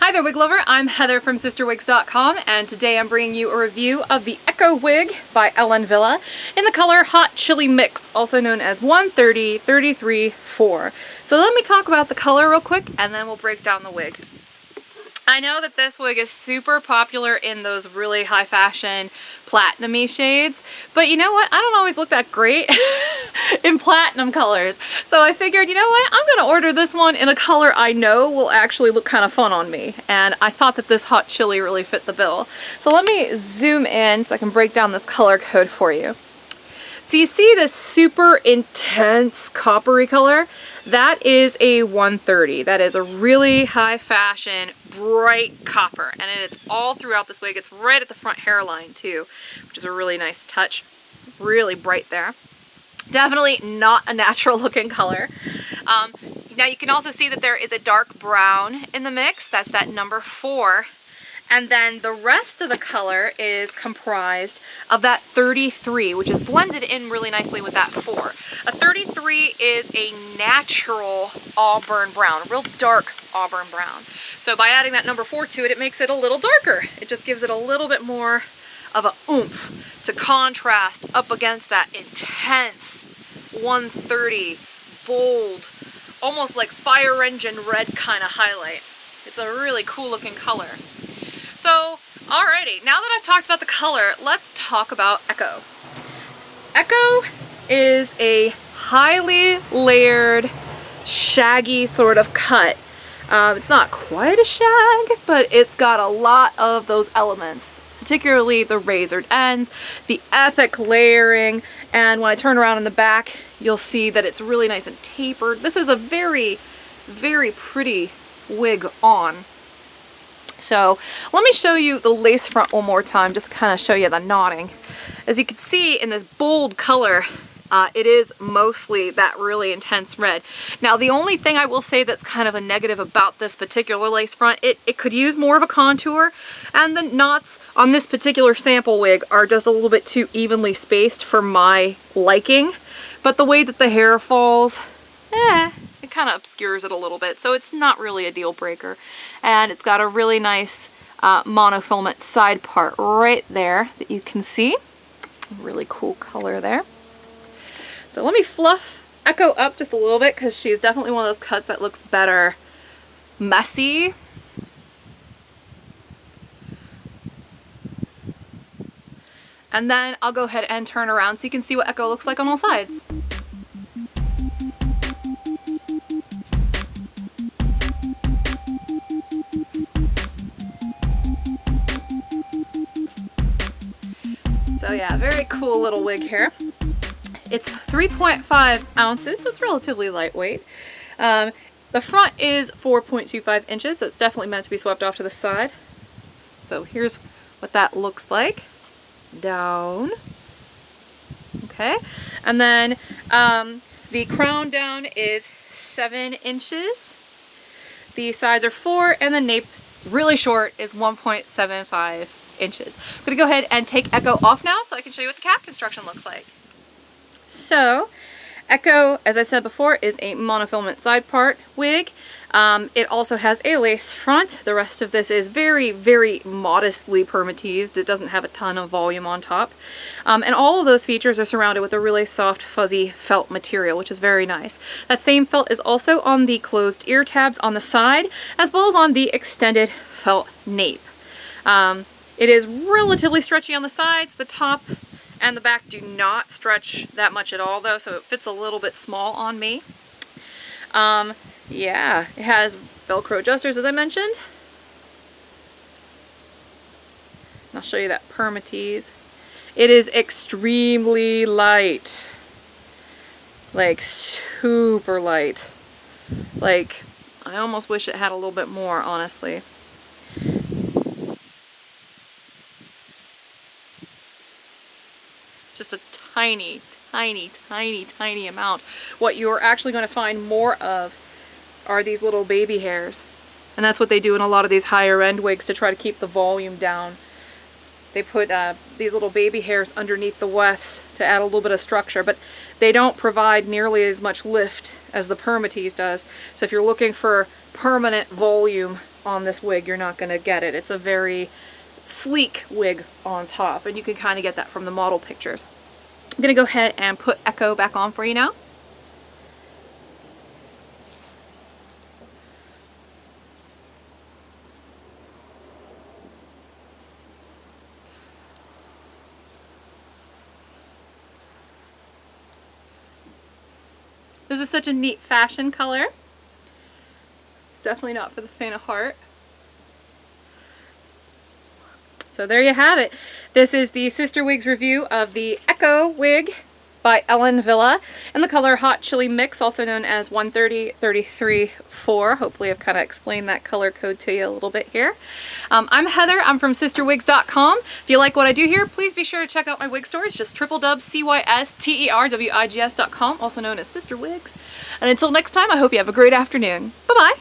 Hi there, wig lover. I'm Heather from CysterWigs.com, and today I'm bringing you a review of the Echo wig by Wille in the color Hot Chili Mix, also known as 130-33-4. So let me talk about the color real quick, and then we'll break down the wig. I know that this wig is super popular in those really high fashion platinum-y shades, but you know what? I don't always look that great in platinum colors. So I figured, you know what? I'm gonna order this one in a color I know will actually look kind of fun on me. And I thought that this hot chili really fit the bill. So let me zoom in so I can break down this color code for you. So you see this super intense coppery color? That is a 130. That is a really high fashion, bright copper. And it's all throughout this wig. It's right at the front hairline too, which is a really nice touch. Really bright there. Definitely not a natural looking color. Now you can also see that there is a dark brown in the mix. That's that number 4. And then the rest of the color is comprised of that 33, which is blended in really nicely with that 4. A 33 is a natural auburn brown, real dark auburn brown. So by adding that number 4 to it, it makes it a little darker. It just gives it a little bit more of a oomph to contrast up against that intense 130, bold, almost like fire engine red kind of highlight. It's a really cool looking color. So, alrighty, now that I've talked about the color, let's talk about Echo. Echo is a highly layered, shaggy sort of cut. It's not quite a shag, but it's got a lot of those elements, particularly the razored ends, the epic layering, and when I turn around in the back, you'll see that it's really nice and tapered. This is a very, very pretty wig on. So let me show you the lace front one more time, just kind of show you the knotting. As you can see in this bold color, it is mostly that really intense red. Now the only thing I will say that's kind of a negative about this particular lace front, it could use more of a contour, and the knots on this particular sample wig are just a little bit too evenly spaced for my liking. But the way that the hair falls, it kind of obscures it a little bit, so it's not really a deal breaker. And it's got a really nice monofilament side part right there that you can see. Really cool color there. So let me fluff Echo up just a little bit because she's definitely one of those cuts that looks better messy. And then I'll go ahead and turn around so you can see what Echo looks like on all sides. So yeah, very cool little wig here. It's 3.5 ounces, so it's relatively lightweight. The front is 4.25 inches, so it's definitely meant to be swept off to the side. So here's what that looks like. Down. Okay. And then the crown down is 7 inches. The sides are 4, and the nape, really short, is 1.75 inches. I'm going to go ahead and take Echo off now so I can show you what the cap construction looks like. So, Echo, as I said before, is a monofilament side part wig. It also has a lace front. The rest of this is very, very modestly permateased. It doesn't have a ton of volume on top. And all of those features are surrounded with a really soft, fuzzy felt material, which is very nice. That same felt is also on the closed ear tabs on the side, as well as on the extended felt nape. It is relatively stretchy on the sides. The top and the back do not stretch that much at all though, so it fits a little bit small on me. Yeah, it has Velcro adjusters as I mentioned. And I'll show you that permatease. It is extremely light. Like super light. Like, I almost wish it had a little bit more, honestly. Just a tiny, tiny, tiny, tiny amount. What you're actually going to find more of are these little baby hairs. And that's what they do in a lot of these higher end wigs to try to keep the volume down. They put these little baby hairs underneath the wefts to add a little bit of structure, but they don't provide nearly as much lift as the permatease does. So if you're looking for permanent volume on this wig, you're not going to get it. It's a very sleek wig on top, and you can kind of get that from the model pictures. I'm going to go ahead and put Echo back on for you now. This is such a neat fashion color. It's definitely not for the faint of heart. So there you have it. This is the CysterWigs review of the Echo wig by Wille in the color Hot Chili Mix, also known as 130-33-4. Hopefully I've kind of explained that color code to you a little bit here. I'm Heather. I'm from CysterWigs.com. If you like what I do here, please be sure to check out my wig store. It's just CysterWigs.com, also known as CysterWigs. And until next time, I hope you have a great afternoon. Bye-bye.